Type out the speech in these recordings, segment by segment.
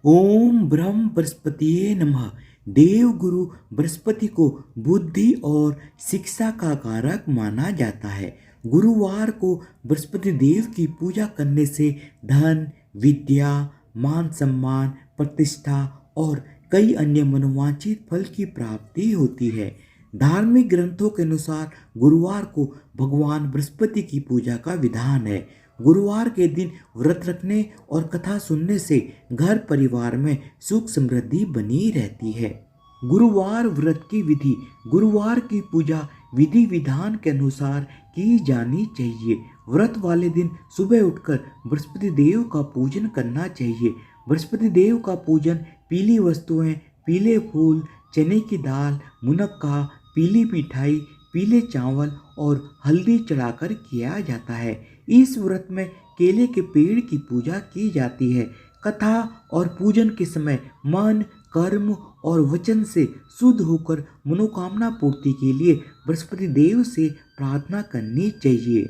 ओम ब्रह्म बृहस्पतिये नमः। देव गुरु बृहस्पति को बुद्धि और शिक्षा का कारक माना जाता है। गुरुवार को बृहस्पति देव की पूजा करने से धन, विद्या, मान सम्मान, प्रतिष्ठा और कई अन्य मनोवांछित फल की प्राप्ति होती है। धार्मिक ग्रंथों के अनुसार गुरुवार को भगवान बृहस्पति की पूजा का विधान है। गुरुवार के दिन व्रत रखने और कथा सुनने से घर परिवार में सुख समृद्धि बनी रहती है। गुरुवार व्रत की विधि। गुरुवार की पूजा विधि विधान के अनुसार की जानी चाहिए। व्रत वाले दिन सुबह उठकर बृहस्पति देव का पूजन करना चाहिए। बृहस्पति देव का पूजन पीली वस्तुएं, पीले फूल, चने की दाल, मुनक्का, पीली मिठाई, पीले चावल और हल्दी चढ़ाकर किया जाता है। इस व्रत में केले के पेड़ की पूजा की जाती है। कथा और पूजन के समय मन, कर्म और वचन से शुद्ध होकर मनोकामना पूर्ति के लिए बृहस्पति देव से प्रार्थना करनी चाहिए।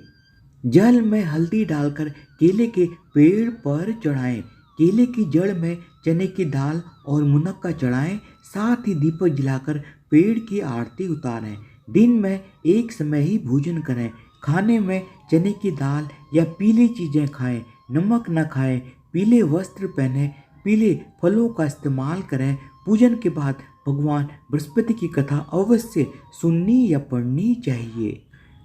जल में हल्दी डालकर केले के पेड़ पर चढ़ाएं। केले की जड़ में चने की दाल और मुनक्का चढ़ाएं। साथ ही दीपक जलाकर पेड़ की आरती उतारें। दिन में एक समय ही भोजन करें। खाने में चने की दाल या पीली चीज़ें खाएं। नमक न खाएं। पीले वस्त्र पहनें। पीले फलों का इस्तेमाल करें। पूजन के बाद भगवान बृहस्पति की कथा अवश्य सुननी या पढ़नी चाहिए।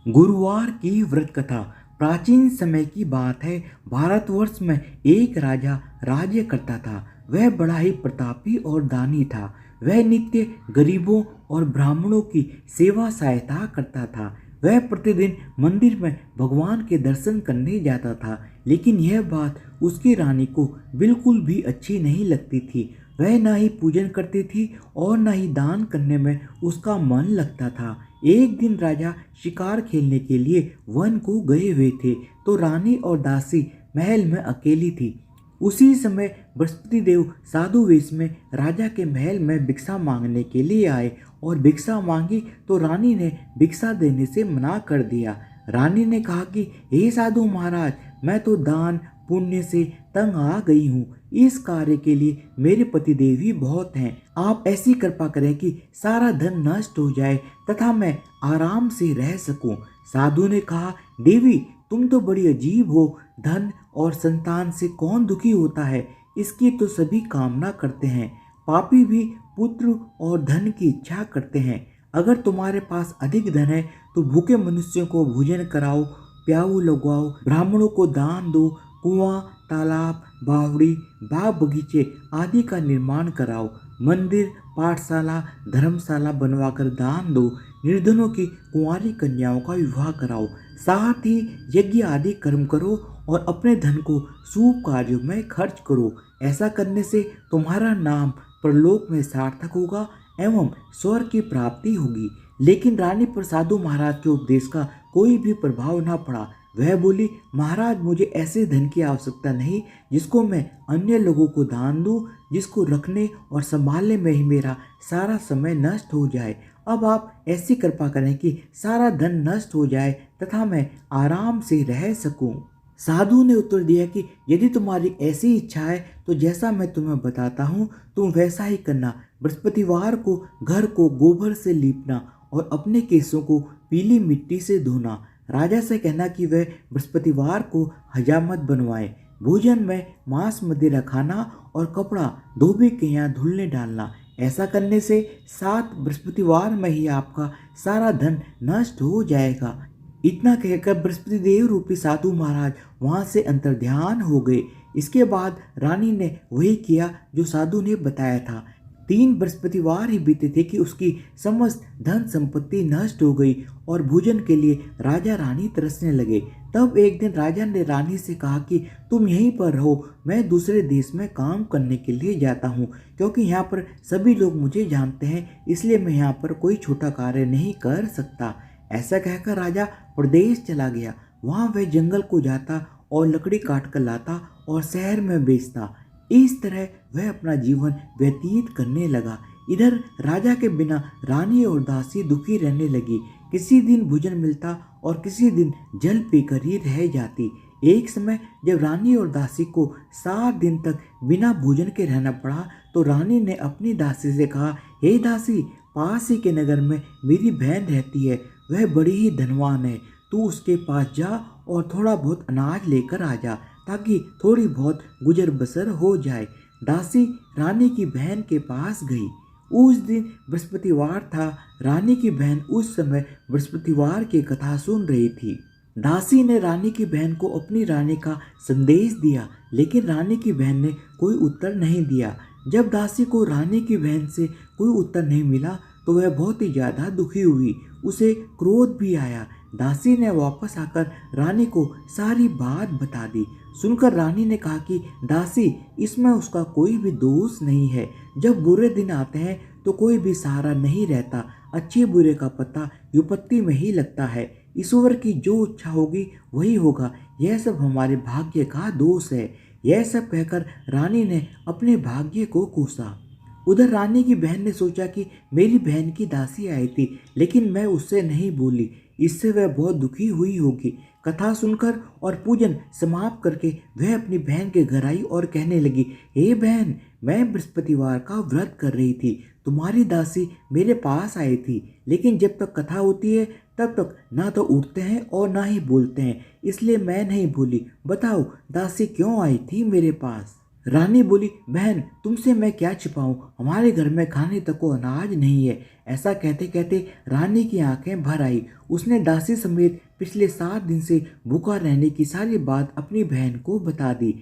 गुरुवार की व्रत कथा। प्राचीन समय की बात है। भारतवर्ष में एक राजा राज्य करता था। वह बड़ा ही प्रतापी और दानी था। वह नित्य गरीबों और ब्राह्मणों की सेवा सहायता करता था। वह प्रतिदिन मंदिर में भगवान के दर्शन करने जाता था, लेकिन यह बात उसकी रानी को बिल्कुल भी अच्छी नहीं लगती थी। वह न ही पूजन करती थी और न ही दान करने में उसका मन लगता था। एक दिन राजा शिकार खेलने के लिए वन को गए हुए थे, तो रानी और दासी महल में अकेली थी। उसी समय बृहस्पति देव साधु वेश में राजा के महल में भिक्षा मांगने के लिए आए और भिक्षा मांगी तो रानी ने भिक्षा देने से मना कर दिया। रानी ने कहा कि हे साधु महाराज, मैं तो दान पुण्य से तंग आ गई हूँ। इस कार्य के लिए मेरे पति देव ही बहुत हैं। आप ऐसी कृपा करें कि सारा धन नष्ट हो जाए तथा मैं आराम से रह सकूं। साधु ने कहा, देवी तुम तो बड़ी अजीब हो। धन और संतान से कौन दुखी होता है? इसकी तो सभी कामना करते हैं। पापी भी पुत्र और धन की इच्छा करते हैं। अगर तुम्हारे पास अधिक धन है तो भूखे मनुष्यों को भोजन कराओ, प्याऊ लगवाओ, ब्राह्मणों को दान दो, कुआं, तालाब, बावड़ी, बाग बगीचे आदि का निर्माण कराओ, मंदिर, पाठशाला, धर्मशाला बनवाकर दान दो, निर्धनों की कुंवारी कन्याओं का विवाह कराओ, साथ ही यज्ञ आदि कर्म करो और अपने धन को शुभ कार्यों में खर्च करो। ऐसा करने से तुम्हारा नाम परलोक में सार्थक होगा एवं स्वर्ग की प्राप्ति होगी। लेकिन रानी पर साधु महाराज के उपदेश का कोई भी प्रभाव न पड़ा। वह बोली, महाराज मुझे ऐसे धन की आवश्यकता नहीं जिसको मैं अन्य लोगों को दान दूं, जिसको रखने और संभालने में ही मेरा सारा समय नष्ट हो जाए। अब आप ऐसी कृपा करें कि सारा धन नष्ट हो जाए तथा मैं आराम से रह सकूं। साधु ने उत्तर दिया कि यदि तुम्हारी ऐसी इच्छा है तो जैसा मैं तुम्हें बताता हूँ तुम वैसा ही करना। बृहस्पतिवार को घर को गोबर से लीपना और अपने केसों को पीली मिट्टी से धोना। राजा से कहना कि वह बृहस्पतिवार को हजामत बनवाए। भोजन में मांस मदिरा खाना और कपड़ा धोबी के यहाँ धुलने डालना। ऐसा करने से 7 बृहस्पतिवार में ही आपका सारा धन नष्ट हो जाएगा। इतना कहकर बृहस्पति देव रूपी साधु महाराज वहां से अंतर्ध्यान हो गए। इसके बाद रानी ने वही किया जो साधु ने बताया था। 3 बृहस्पतिवार ही बीते थे कि उसकी समस्त धन संपत्ति नष्ट हो गई और भोजन के लिए राजा रानी तरसने लगे। तब एक दिन राजा ने रानी से कहा कि तुम यहीं पर रहो, मैं दूसरे देश में काम करने के लिए जाता हूँ, क्योंकि यहाँ पर सभी लोग मुझे जानते हैं, इसलिए मैं यहाँ पर कोई छोटा कार्य नहीं कर सकता। ऐसा कहकर राजा प्रदेश चला गया। वहाँ वह जंगल को जाता और लकड़ी काट कर लाता और शहर में बेचता। इस तरह वह अपना जीवन व्यतीत करने लगा। इधर राजा के बिना रानी और दासी दुखी रहने लगी। किसी दिन भोजन मिलता और किसी दिन जल पीकर ही रह जाती। एक समय जब रानी और दासी को 7 दिन तक बिना भोजन के रहना पड़ा तो रानी ने अपनी दासी से कहा, हे दासी, पास ही के नगर में मेरी बहन रहती है, वह बड़ी ही धनवान है। तू उसके पास जा और थोड़ा बहुत अनाज लेकर आ जा ताकि थोड़ी बहुत गुजर बसर हो जाए। दासी रानी की बहन के पास गई। उस दिन बृहस्पतिवार था। रानी की बहन उस समय बृहस्पतिवार की कथा सुन रही थी। दासी ने रानी की बहन को अपनी रानी का संदेश दिया, लेकिन रानी की बहन ने कोई उत्तर नहीं दिया। जब दासी को रानी की बहन से कोई उत्तर नहीं मिला तो वह बहुत ही ज़्यादा दुखी हुई। उसे क्रोध भी आया। दासी ने वापस आकर रानी को सारी बात बता दी। सुनकर रानी ने कहा कि दासी, इसमें उसका कोई भी दोष नहीं है। जब बुरे दिन आते हैं तो कोई भी सहारा नहीं रहता। अच्छे बुरे का पता विपत्ति में ही लगता है। ईश्वर की जो इच्छा होगी वही होगा। यह सब हमारे भाग्य का दोष है। यह सब कहकर रानी ने अपने भाग्य को कोसा। उधर रानी की बहन ने सोचा कि मेरी बहन की दासी आई थी, लेकिन मैं उससे नहीं बोली। इससे वह बहुत दुखी हुई होगी। कथा सुनकर और पूजन समाप्त करके वह अपनी बहन के घर आई और कहने लगी, हे बहन, मैं बृहस्पतिवार का व्रत कर रही थी। तुम्हारी दासी मेरे पास आई थी, लेकिन जब तक कथा होती है तब तक ना तो उठते हैं और ना ही बोलते हैं, इसलिए मैं नहीं बोली। बताओ दासी क्यों आई थी मेरे पास? रानी बोली, बहन, तुमसे मैं क्या छिपाऊं, हमारे घर में खाने तक को अनाज नहीं है। ऐसा कहते कहते रानी की आंखें भर आई। उसने दासी समेत पिछले 7 दिन से भूखा रहने की सारी बात अपनी बहन को बता दी।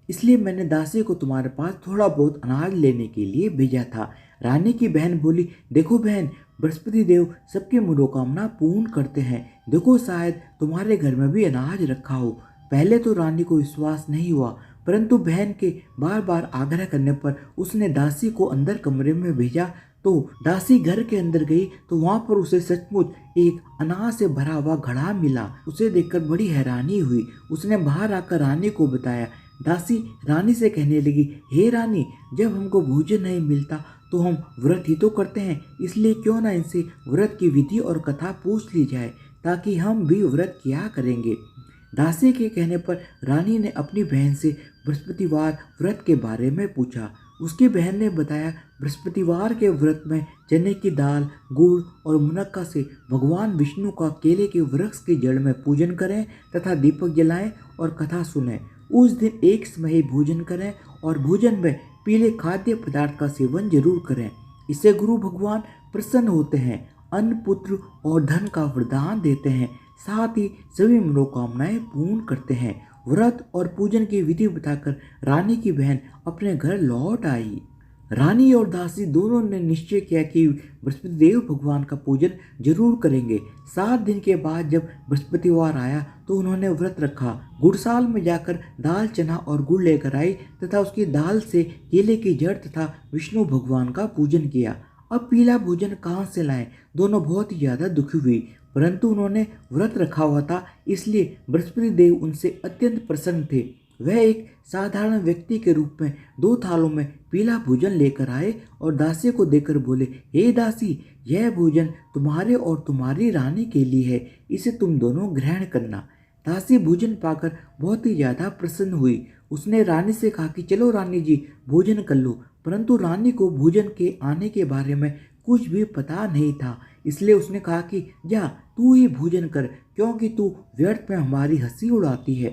इसलिए मैंने दासी को तुम्हारे पास थोड़ा बहुत अनाज लेने के लिए भेजा था। रानी की बहन बोली, देखो बहन, बृहस्पति देव सबकी मनोकामना पूर्ण करते हैं। देखो, शायद तुम्हारे घर में भी अनाज रखा हो। पहले तो रानी को विश्वास नहीं हुआ, परंतु बहन के बार बार आग्रह करने पर उसने दासी को अंदर कमरे में भेजा। तो दासी घर के अंदर गई तो वहां पर उसे सचमुच एक अनाज से भरा हुआ घड़ा मिला। उसे देखकर बड़ी हैरानी हुई। उसने बाहर आकर रानी को बताया। दासी रानी से कहने लगी, हे रानी, जब हमको भोजन नहीं मिलता तो हम व्रत ही तो करते हैं, इसलिए क्यों ना इनसे व्रत की विधि और कथा पूछ ली जाए ताकि हम भी व्रत किया करेंगे। दासी के कहने पर रानी ने अपनी बहन से बृहस्पतिवार व्रत के बारे में पूछा। उसकी बहन ने बताया, बृहस्पतिवार के व्रत में चने की दाल, गुड़ और मुनक्का से भगवान विष्णु का केले के वृक्ष की जड़ में पूजन करें तथा दीपक जलाएं और कथा सुनें। उस दिन एक समय ही भोजन करें और भोजन में पीले खाद्य पदार्थ का सेवन जरूर करें। इससे गुरु भगवान प्रसन्न होते हैं, अन्न, पुत्र और धन का वरदान देते हैं, साथ ही सभी मनोकामनाएं पूर्ण करते हैं। व्रत और पूजन की विधि बताकर रानी की बहन अपने घर लौट आई। रानी और दासी दोनों ने निश्चय किया कि बृहस्पति देव भगवान का पूजन जरूर करेंगे। 7 दिन के बाद जब बृहस्पतिवार आया तो उन्होंने व्रत रखा। गुड़साल में जाकर दाल, चना और गुड़ लेकर आई तथा उसकी दाल से केले की जड़ तथा विष्णु भगवान का पूजन किया। अब पीला भोजन कहाँ से लाएं? दोनों बहुत ही ज्यादा दुखी हुई, परंतु उन्होंने व्रत रखा हुआ था, इसलिए बृहस्पति देव उनसे अत्यंत प्रसन्न थे। वह एक साधारण व्यक्ति के रूप में 2 थालों में पीला भोजन लेकर आए और दासी को देकर बोले, हे दासी, यह भोजन तुम्हारे और तुम्हारी रानी के लिए है, इसे तुम दोनों ग्रहण करना। दासी भोजन पाकर बहुत ही ज्यादा प्रसन्न हुई। उसने रानी से कहा कि चलो रानी जी, भोजन कर लो, परंतु रानी को भोजन के आने के बारे में कुछ भी पता नहीं था, इसलिए उसने कहा कि जा तू ही भोजन कर, क्योंकि तू व्यर्थ में हमारी हंसी उड़ाती है।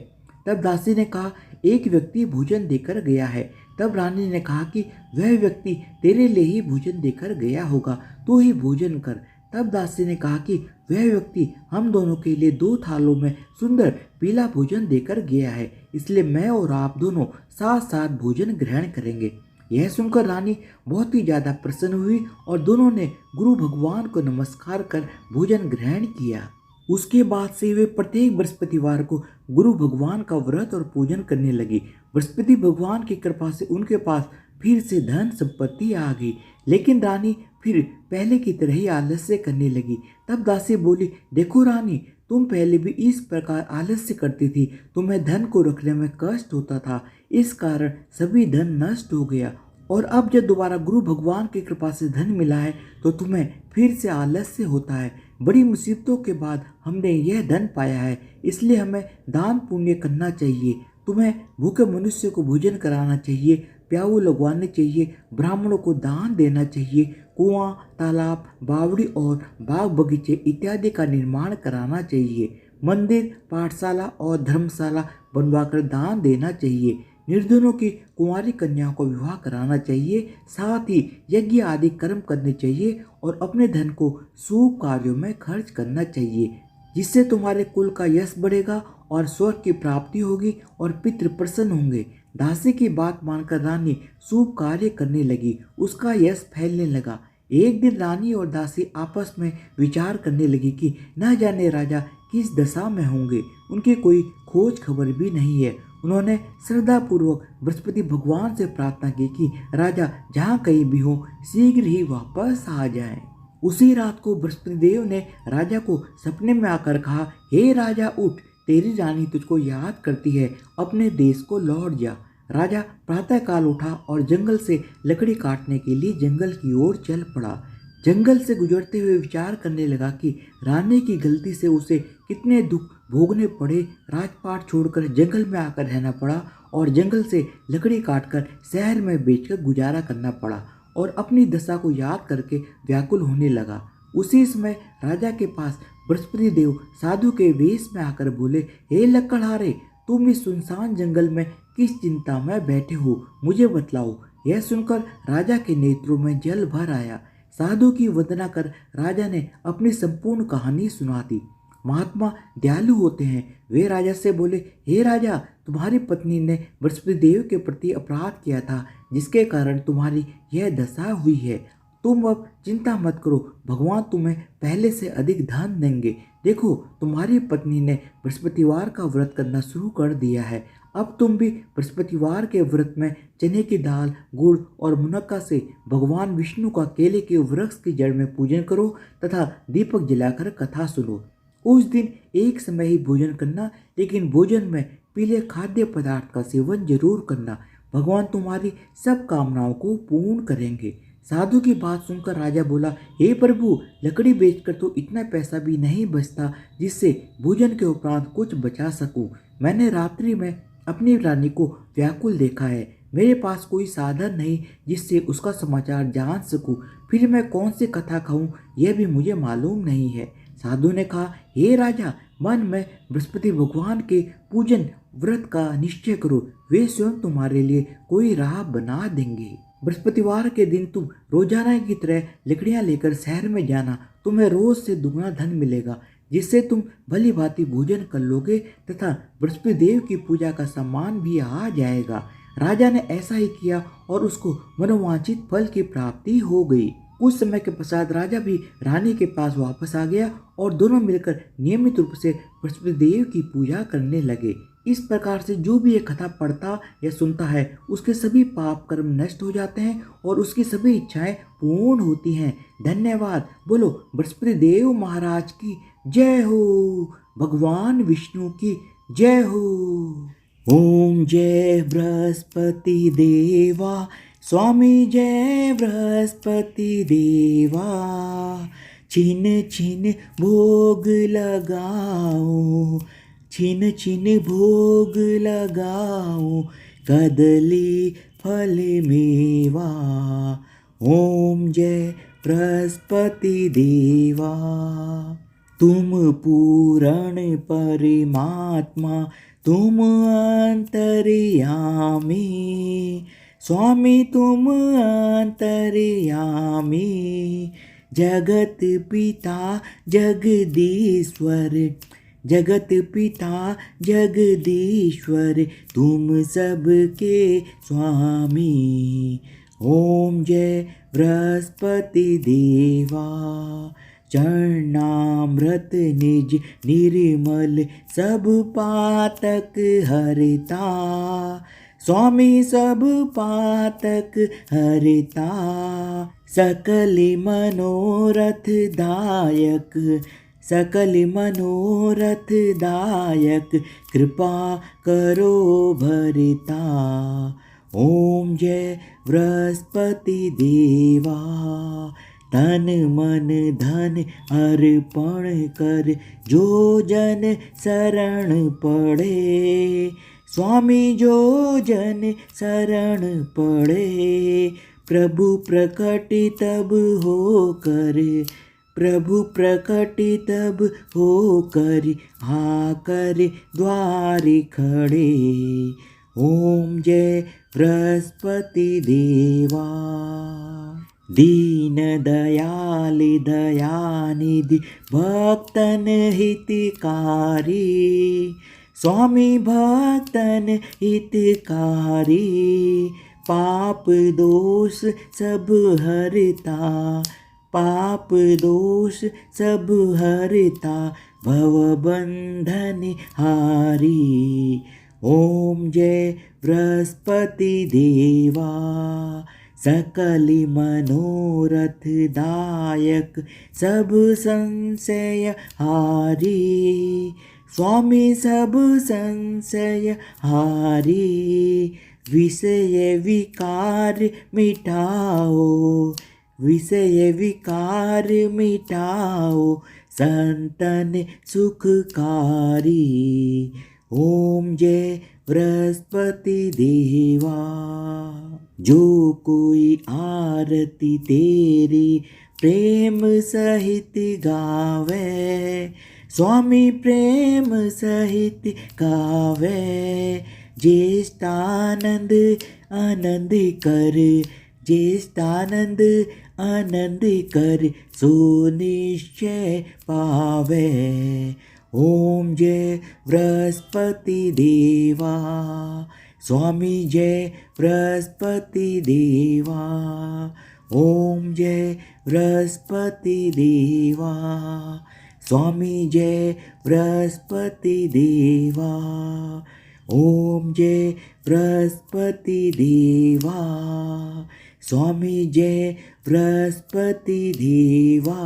तब दासी ने कहा, एक व्यक्ति भोजन देकर गया है। तब रानी ने कहा कि वह व्यक्ति तेरे लिए ही भोजन देकर गया होगा, तू ही भोजन कर। तब दासी ने कहा कि वह व्यक्ति हम दोनों के लिए 2 थालों में सुंदर पीला भोजन देकर गया है, इसलिए मैं और आप दोनों साथ साथ भोजन ग्रहण करेंगे। यह सुनकर रानी बहुत ही ज्यादा प्रसन्न हुई और दोनों ने गुरु भगवान को नमस्कार कर भोजन ग्रहण किया। उसके बाद से वे प्रत्येक बृहस्पतिवार को गुरु भगवान का व्रत और पूजन करने लगी। बृहस्पति भगवान की कृपा से उनके पास फिर से धन संपत्ति आ गई, लेकिन रानी फिर पहले की तरह ही आलस्य करने लगी। तब दासी बोली, देखो रानी, तुम पहले भी इस प्रकार आलस्य करती थी, तुम्हें धन को रखने में कष्ट होता था, इस कारण सभी धन नष्ट हो गया, और अब जब दोबारा गुरु भगवान की कृपा से धन मिला है तो तुम्हें फिर से आलस्य होता है। बड़ी मुसीबतों के बाद हमने यह धन पाया है, इसलिए हमें दान पुण्य करना चाहिए। तुम्हें भूखे मनुष्य को भोजन कराना चाहिए, प्याऊ लगवाने चाहिए, ब्राह्मणों को दान देना चाहिए, कुआं, तालाब, बावड़ी और बाग बगीचे इत्यादि का निर्माण कराना चाहिए, मंदिर, पाठशाला और धर्मशाला बनवाकर दान देना चाहिए, निर्धनों की कुंवारी कन्याओं को विवाह कराना चाहिए, साथ ही यज्ञ आदि कर्म करने चाहिए और अपने धन को शुभ कार्यों में खर्च करना चाहिए, जिससे तुम्हारे कुल का यश बढ़ेगा और स्वर्ग की प्राप्ति होगी और पितृ प्रसन्न होंगे। दासी की बात मानकर रानी शुभ कार्य करने लगी, उसका यश फैलने लगा। एक दिन रानी और दासी आपस में विचार करने लगी कि न जाने राजा किस दशा में होंगे, उनकी कोई खोज खबर भी नहीं है। उन्होंने श्रद्धापूर्वक बृहस्पति भगवान से प्रार्थना की कि राजा जहाँ कहीं भी हो शीघ्र ही वापस आ जाएं। उसी रात को बृहस्पति देव ने राजा को सपने में आकर कहा, हे राजा उठ, तेरी रानी तुझको याद करती है, अपने देश को लौट जा। राजा प्रातःकाल उठा और जंगल से लकड़ी काटने के लिए जंगल की ओर चल पड़ा। जंगल से गुजरते हुए विचार करने लगा कि रानी की गलती से उसे कितने दुख भोगने पड़े। राजपाट छोड़कर जंगल में आकर रहना पड़ा और जंगल से लकड़ी काटकर शहर में बेचकर गुजारा करना पड़ा और अपनी दशा को याद करके व्याकुल होने लगा। उसी समय राजा के पास बृहस्पति देव साधु के वेश में आकर बोले, हे लकड़हारे, तुम इस सुनसान जंगल में किस चिंता में बैठे हो, मुझे बतलाओ। यह सुनकर राजा के नेत्रों में जल भर आया। साधु की वंदना कर राजा ने अपनी संपूर्ण कहानी सुना दी। महात्मा दयालु होते हैं। वे राजा से बोले, हे राजा, तुम्हारी पत्नी ने बृहस्पति देव के प्रति अपराध किया था, जिसके कारण तुम्हारी यह दशा हुई है। तुम अब चिंता मत करो, भगवान तुम्हें पहले से अधिक धन देंगे। देखो, तुम्हारी पत्नी ने बृहस्पतिवार का व्रत करना शुरू कर दिया है। अब तुम भी बृहस्पतिवार के व्रत में चने की दाल, गुड़ और मुनक्का से भगवान विष्णु का केले के वृक्ष की जड़ में पूजन करो तथा दीपक जलाकर कथा सुनो। उस दिन एक समय ही भोजन करना, लेकिन भोजन में पीले खाद्य पदार्थ का सेवन जरूर करना। भगवान तुम्हारी सब कामनाओं को पूर्ण करेंगे। साधु की बात सुनकर राजा बोला, हे प्रभु, लकड़ी बेचकर तो इतना पैसा भी नहीं बचता जिससे भोजन के उपरांत कुछ बचा सकूं। मैंने रात्रि में अपनी रानी को व्याकुल देखा है। मेरे पास कोई साधन नहीं जिससे उसका समाचार जान सकूं। फिर मैं कौन सी कथा खाऊं, यह भी मुझे मालूम नहीं है। साधु ने कहा, हे राजा, मन में बृहस्पति भगवान के पूजन व्रत का निश्चय करो, वे स्वयं तुम्हारे लिए कोई राह बना देंगे। बृहस्पतिवार के दिन तुम रोजाना की तरह लकड़ियां लेकर शहर में जाना। तुम्हें रोज से दुगना धन मिलेगा, जिससे तुम भली भांति भोजन कर लोगे तथा बृहस्पति देव की पूजा का सम्मान भी आ जाएगा। राजा ने ऐसा ही किया और उसको मनोवांछित फल की प्राप्ति हो गई। कुछ समय के पश्चात राजा भी रानी के पास वापस आ गया और दोनों मिलकर नियमित रूप से बृहस्पति देव की पूजा करने लगे। इस प्रकार से जो भी ये कथा पढ़ता या सुनता है, उसके सभी पाप कर्म नष्ट हो जाते हैं और उसकी सभी इच्छाएं पूर्ण होती हैं। धन्यवाद। बोलो बृहस्पति देव महाराज की जय हो, भगवान विष्णु की जय हो। ओम जय बृहस्पति देवा, स्वामी जय बृहस्पति देवा। छिन छिन भोग लगाओ, छिन छिन भोग लगाओ, कदली फल मेवा। ओम जय बृहस्पति देवा। तुम पूर्ण परमात्मा, तुम अंतर्यामी, स्वामी तुम अंतर्यामी। जगत पिता जगदीश्वर, जगत पिता जगदीश्वर, तुम सबके स्वामी। ओम जय बृहस्पति देवा। चरणामृत निज निर्मल, सब पातक हरता, स्वामी सब पातक हरता। सकल मनोरथ दायक, सकल मनोरथ दायक, कृपा करो भरता। ओम जय बृहस्पति देवा। तन मन धन अर्पण कर जो जन शरण पड़े। स्वामी जो जन शरण पड़े, प्रभु प्रकट तब हो कर, प्रभु प्रकट तब हो कर आकर द्वार खड़े। ओम जय बृहस्पति देवा। दीन दयाल दयानिधि भक्तन हितकारी, स्वामी भक्तन हितकारी। पाप दोष सब हरता, पाप दोष सब हरता, भव बंधन हारी। ओम जय बृहस्पति देवा। सकल मनोरथ दायक सब संशय हारी, स्वामी सब संशय हारी। विषय विकार मिटाओ, विषय विकार मिटाओ, संतन सुखकारी। ओम जय बृहस्पति देवा। जो कोई आरती तेरी प्रेम सहित गावे, स्वामी प्रेम सहित गावे। ज्येष्ठानंद आनंद कर, ज्येष्ठानंद आनंद कर, सो निश्चय पावे। ओम जय बृहस्पति देवा। स्वामी जय बृहस्पति देवा। ओम जय बृहस्पति देवा। स्वामी जय बृहस्पति देवा। ओम जय बृहस्पति देवा। स्वामी जय बृहस्पति देवा।